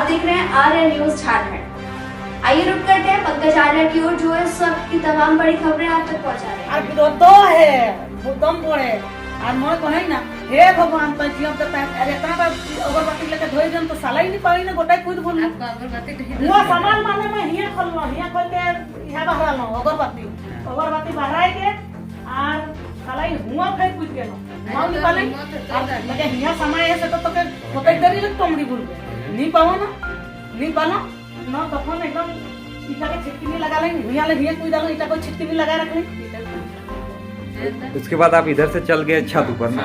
आप देख रहे हैं आर्या न्यूज झारखंड। आइए रुक करते हैं पंकज आर्या की ओर, जो इस वक्त की तमाम बड़ी खबरें आप तक पहुंचा रहे हैं। विरोधो है भूकंप पड़े और मोर कहे ना हे भगवान पर जीव तो अरे ता अगरबत्ती लेके धोई जन तो साला ही नहीं पाई ना गोटाई खुद बोल आपका अगरबत्ती वो सामान माने में हिया खोल के यहां बहरा लो अगरबत्ती बहराए के और साला ही हुआ फेंक कुछ के नो निकाले मजे हिया समय है तो के गोटाई देरी लग तमड़ी बोल नहीं पाओ ना नहीं पालो ना तखन एकदम इटा के छिटकी नहीं लगा लेंगे हिया ले हिया कोई डालो इटा को छिटकी नहीं लगा रख ले। उसके बाद आप इधर से चल गए छत ऊपर ना।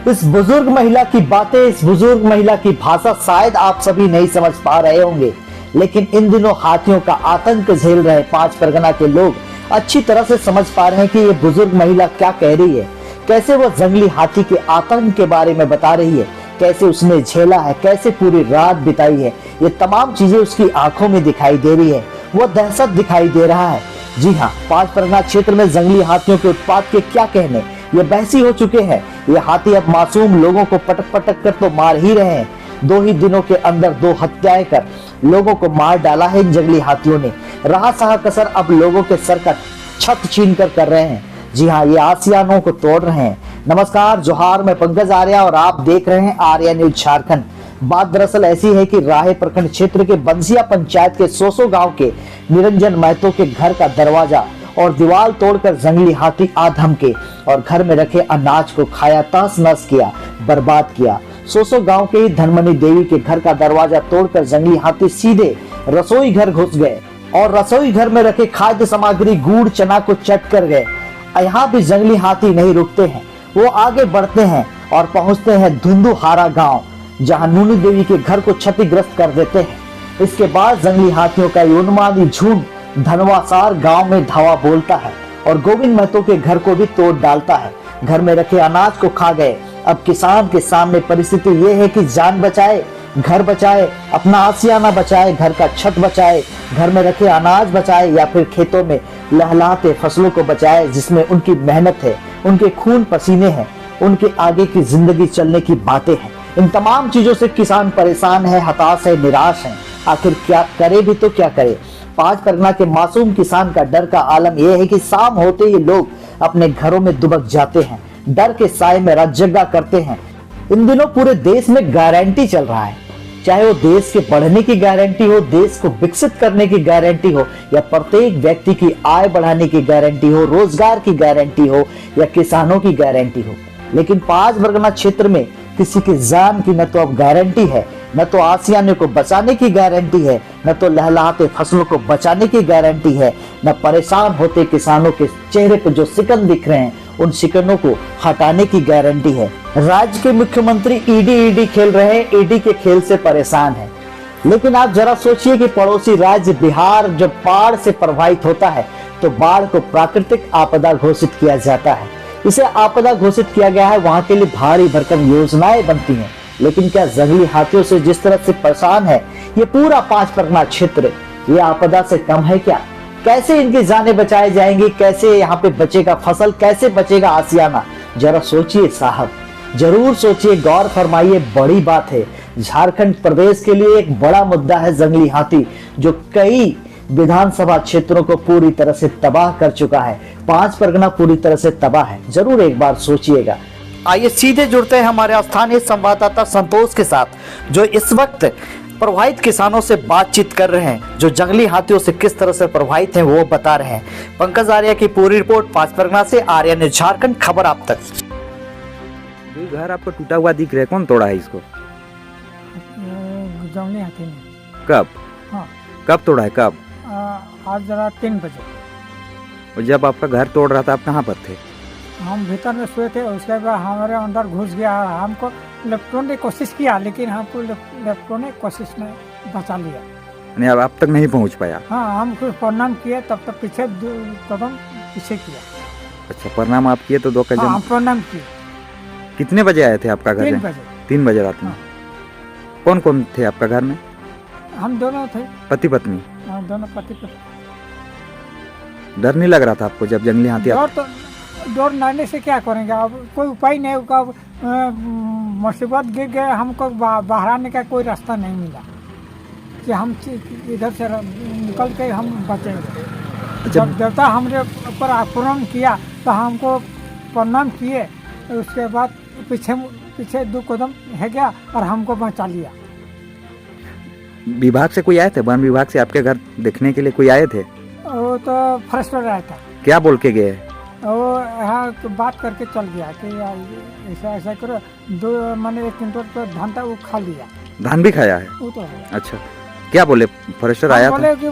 इस बुजुर्ग महिला की बातें, इस बुजुर्ग महिला की भाषा शायद आप सभी नहीं समझ पा रहे होंगे, लेकिन इन दिनों हाथियों का आतंक झेल रहे 5 परगना के लोग अच्छी तरह से समझ पा रहे हैं कि ये बुजुर्ग महिला क्या कह रही है, कैसे वो जंगली हाथी के आतंक के बारे में बता रही है, कैसे उसने झेला है, कैसे पूरी रात बिताई है। ये तमाम चीजें उसकी आंखों में दिखाई दे रही है, वो दहशत दिखाई दे रहा है। जी हाँ, 5 परगना क्षेत्र में जंगली हाथियों के उत्पात के क्या कहने, ये बहसी हो चुके हैं। ये हाथी अब मासूम लोगों को पटक पटक कर तो मार ही रहे हैं। 2 ही दिनों के अंदर 2 हत्याएं कर लोगों को मार डाला है इन जंगली हाथियों ने। रहा सहा कसर अब लोगों के सर का छत छीन कर रहे हैं। जी हाँ, ये आसियानों को तोड़ रहे हैं। नमस्कार, जोहार, मैं पंकज आर्या और आप देख रहे हैं आर्या न्यूज झारखंड। बात दरअसल ऐसी है कि राहे प्रखंड क्षेत्र के बंसिया पंचायत के सोसो गांव के निरंजन महतो के घर का दरवाजा और दीवार तोड़कर जंगली हाथी आधम के और घर में रखे अनाज को खाया, तहस नहस किया, बर्बाद किया। सोसो गांव के ही धनमनी देवी के घर का दरवाजा तोड़कर जंगली हाथी सीधे रसोई घर घुस गए और रसोई घर में रखे खाद्य सामग्री गुड़ चना को चट कर गए। यहाँ भी जंगली हाथी नहीं रुकते हैं, वो आगे बढ़ते हैं और पहुंचते हैं धुंधुहारा गांव, जहां नूनी देवी के घर को क्षतिग्रस्त कर देते हैं। इसके बाद जंगली हाथियों का उन्मादी झुंड धनवासार गांव में धावा बोलता है और गोविंद महतो के घर को भी तोड़ डालता है। घर में रखे अनाज को खा गए। अब किसान के सामने परिस्थिति ये है कि जान बचाए, घर बचाए, अपना आसियाना बचाए, घर का छत बचाए, घर में रखे अनाज बचाए या फिर खेतों में लहलहाते फसलों को बचाए जिसमें उनकी मेहनत है, उनके खून पसीने हैं, उनके आगे की जिंदगी चलने की बातें हैं। इन तमाम चीजों से किसान परेशान है, हताश है, निराश है। आखिर क्या करे भी तो क्या करे। 5 परगना के मासूम किसान का डर का आलम यह है कि शाम होते ही लोग अपने घरों में दुबक जाते हैं, डर के साए में रात जगा करते हैं। इन दिनों पूरे देश में गारंटी चल रहा है, चाहे वो देश के बढ़ने की गारंटी हो, देश को विकसित करने की गारंटी हो, या प्रत्येक व्यक्ति की आय बढ़ाने की गारंटी हो, रोजगार की गारंटी हो, या किसानों की गारंटी हो। लेकिन 5 परगना क्षेत्र में किसी की जान की न तो अब गारंटी है, न तो आसियाने को बचाने की गारंटी है, न तो लहलहाते फसलों को बचाने की गारंटी है, न परेशान होते किसानों के चेहरे पर जो सिकन दिख रहे हैं उन सिकनों को हटाने की गारंटी है। राज्य के मुख्यमंत्री ईडी खेल रहे हैं, ईडी के खेल से परेशान है। लेकिन आप जरा सोचिए कि पड़ोसी राज्य बिहार जब बाढ़ से प्रभावित होता है तो बाढ़ को प्राकृतिक आपदा घोषित किया जाता है, इसे आपदा घोषित किया गया है, वहां के लिए भारी भरकम योजनाएं बनती हैं। लेकिन क्या जंगली हाथियों से जिस तरह से परेशान है ये पूरा 5 परगना क्षेत्र, ये आपदा से कम है क्या? कैसे इनकी जानें बचाई जाएंगी, कैसे यहाँ पे बचेगा फसल, कैसे बचेगा आसियाना? जरा सोचिए साहब, जरूर सोचिए, गौर फरमाइए। बड़ी बात है, झारखंड प्रदेश के लिए एक बड़ा मुद्दा है जंगली हाथी, जो कई विधानसभा क्षेत्रों को पूरी तरह से तबाह कर चुका है। 5 परगना पूरी तरह से तबाह है, जरूर एक बार सोचिएगा। आइए सीधे जुड़ते हैं हमारे स्थानीय संवाददाता संतोष के साथ, जो इस वक्त प्रभावित किसानों से बातचीत कर रहे हैं, जो जंगली हाथियों से किस तरह से प्रभावित हैं वो बता रहे हैं। पंकज आर्या की पूरी रिपोर्ट 5 परगना से, आर्या न्यूज झारखंड, खबर आप तक। जो घर आपको टूटा हुआ दिख रहा है, कौन तोड़ा है इसको? जंगली हाथी ने। कब? हाँ। कब तोड़ा है, कब? आज जरा 3 बजे। और जब आपका घर तोड़ रहा था आप कहाँ पर थे? हम भीतर में सोए थे, उसके बाद हमारे अंदर घुस गया। हमको लेफ्टों ने कोशिश किया, लेकिन हमको लेफ्टों ने कोशिश में बचा लिया। यानी अब तक नहीं पहुँच पाया? हाँ, हम कुछ प्रणाम किए, तब तक पीछे 2 कदम पीछे किया। अच्छा, प्रणाम आप किए तो 2 कदम? हाँ, प्रणाम किए। कितने बजे आए थे आपका घर? 3 बजे। 3 बजे रात में? हाँ। कौन कौन थे आपका घर में? हम दोनों थे। पति पत्नी? हाँ, दोनों पति पत्नी। डर नहीं लग रहा था आपको जब जंगली हाथी? डर नाने से क्या करेंगे, अब कोई उपाय नहीं होगा। मुसीबत गिर गए, हमको बाहर आने का कोई रास्ता नहीं मिला कि हम इधर से निकल के हम बचेंगे। जब देवता हमारे ऊपर आक्रमण किया तो हमको प्रणाम किए, उसके बाद पीछे 2 कदम है गया और हमको बचा लिया। विभाग से कोई आए थे? वन विभाग से आपके घर देखने के लिए कोई आए थे? वो तो फर्स्ट आया था, क्या बोल के गए? वो यहाँ तो बात करके चल गया कि ऐसा ऐसा करो। 1 क्विंटल का धान था वो खा लिया। धान भी खाया है? वो तो है। अच्छा, क्या बोले? फॉरेस्टर आया था? बोले कि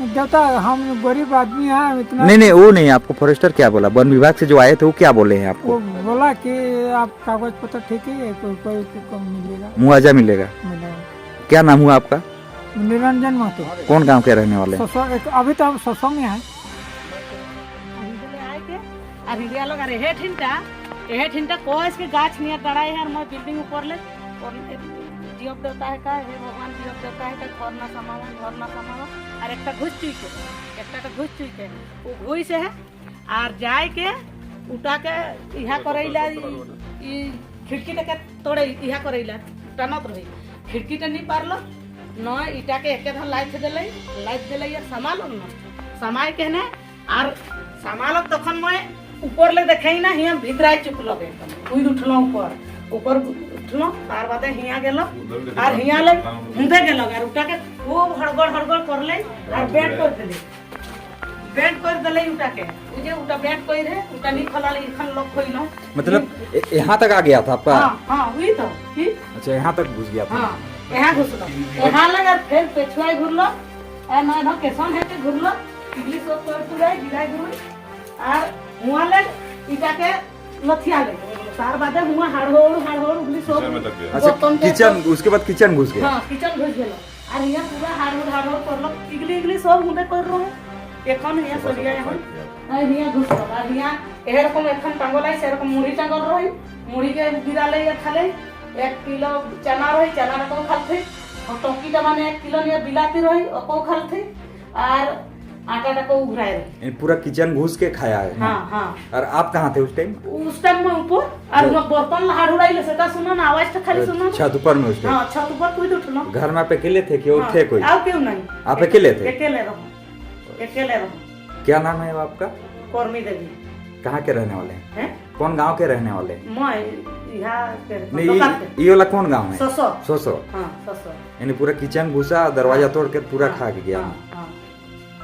देवता हम गरीब आदमी हैं इतना। नहीं वो नहीं, आपको फॉरेस्टर क्या बोला? वन विभाग से जो आए थे वो क्या बोले हैं आपको? वो बोला कि आप कागज पत्र ठीक है, कोई मिलेगा, मुआवजा मिलेगा। क्या नाम हुआ आपका? निरंजन महतो। कौन गांव के रहने वाले? अभी तो हम ससो में है। अरे हे ठिनटा कोस के गाछ नियर डराए है, मैं बिल्डिंग ऊपर ले और जीव देवता है का, हे भगवान जीव देवता है का, घर ना समावन और एकटा घुस चुई के वो घुई से है और जाए के उठा के इहा करैला ई खिड़की के तोड़े इहा करैला टनत रही खिड़की टे नहीं पारलो न इटा के एके धन लाइट देले ये समालो न समाय के ने और समालो तखन मैं ऊपर ले देखै ना हिया भितराय चुकलो बे उई उठलो ऊपर उठलो तार बादे हिया गेलो और हिया ले हुंदे गेलो और उठा के खूब हड़गड़ करले और बेड कर देले उठा के उजे उठा बेड कोई रे उठा नहीं खलाले इखन लोग खोइलो। मतलब यहाँ तक आ गया था आपका? हां हुई तो ठीक। अच्छा, यहाँ तक घुस गया था? हां यहाँ घुसलो, यहाँ लगा फिर पेछुआई घुरलो आ ना ना केसन है के घुरलो इडली सब कर पुराई गिराई घुर और हुआ ले इटा के लथिया ले तार बादे हुआ हाड़होड़ उगली सब। अच्छा, किचन, उसके बाद किचन घुस गया? हां किचन घुस गेलो और यहाँ पूरा हाड़होड़ करलो इगली सब हुंदे कर रहो এখন হিয়া সরিয়া এখন আই হিয়া ঘুষলো আর হিয়া এরকম এখন টাঙ্গলাই সেরকম মুড়ি টাঙ্গল রই মুড়িকে গিরালে খালে 1 কিলো চানা রই চানা কো খালতে और टोकीटा माने 1 किलो निया बिलाती रही ओको खालते और आटा को उघराए रही। पूरा किचन घुस के खाया है? हां और आप कहाँ थे उस टाइम? उस टाइम में ऊपर और बर्तन हाड़ुड़ाइले सेटा सुनो ना आवाज तो खाली सुनो। छत ऊपर में उस टाइम? हां छत ऊपर कोई उठलो। घर में आप अकेले थे कि और थे कोई? और क्यों नहीं, आप अकेले थे? अकेले रहो। क्या नाम है आपका? कोरमी देवी। कहाँ के रहने वाले हैं? कौन गांव के रहने वाले? मैं यहाँ नहीं, ये वाला कौन गांव है? सोसो। सोसो। हाँ सोसो। यानी पूरा किचन घुसा, दरवाजा तोड़ के पूरा खा के गया।